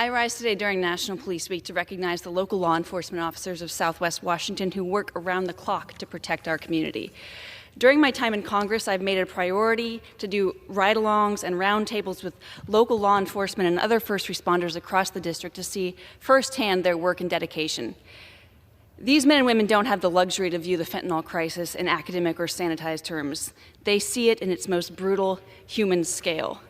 I rise today during National Police Week to recognize the local law enforcement officers of Southwest Washington who work around the clock to protect our community. During my time in Congress, I've made it a priority to do ride-alongs and roundtables with local law enforcement and other first responders across the district to see firsthand their work and dedication. These men and women don't have the luxury to view the fentanyl crisis in academic or sanitized terms. They see it in its most brutal human scale.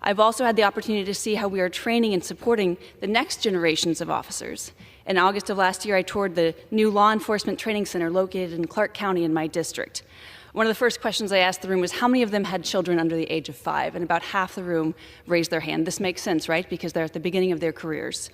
I've also had the opportunity to see how we are training and supporting the next generations of officers. In August of last year, I toured the new law enforcement training center located in Clark County in my district. One of the first questions I asked the room was how many of them had children under the age of 5, and about half the room raised their hand. This makes sense, right? Because they're at the beginning of their careers.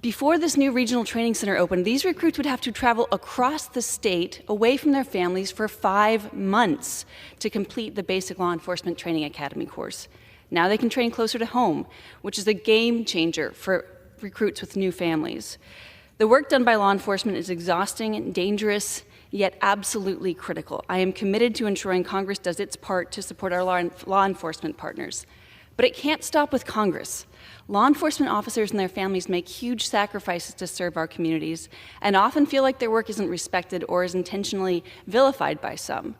Before this new regional training center opened, these recruits would have to travel across the state away from their families for 5 months to complete the basic law enforcement training academy course. Now they can train closer to home, which is a game changer for recruits with new families. The work done by law enforcement is exhausting, dangerous, yet absolutely critical. I am committed to ensuring Congress does its part to support our law enforcement partners. But it can't stop with Congress. Law enforcement officers and their families make huge sacrifices to serve our communities and often feel like their work isn't respected or is intentionally vilified by some.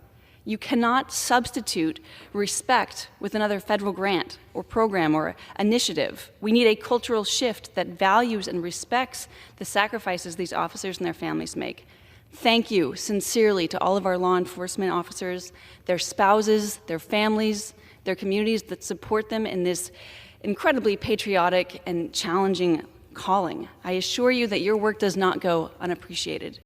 You cannot substitute respect with another federal grant or program or initiative. We need a cultural shift that values and respects the sacrifices these officers and their families make. Thank you sincerely to all of our law enforcement officers, their spouses, their families, their communities that support them in this incredibly patriotic and challenging calling. I assure you that your work does not go unappreciated.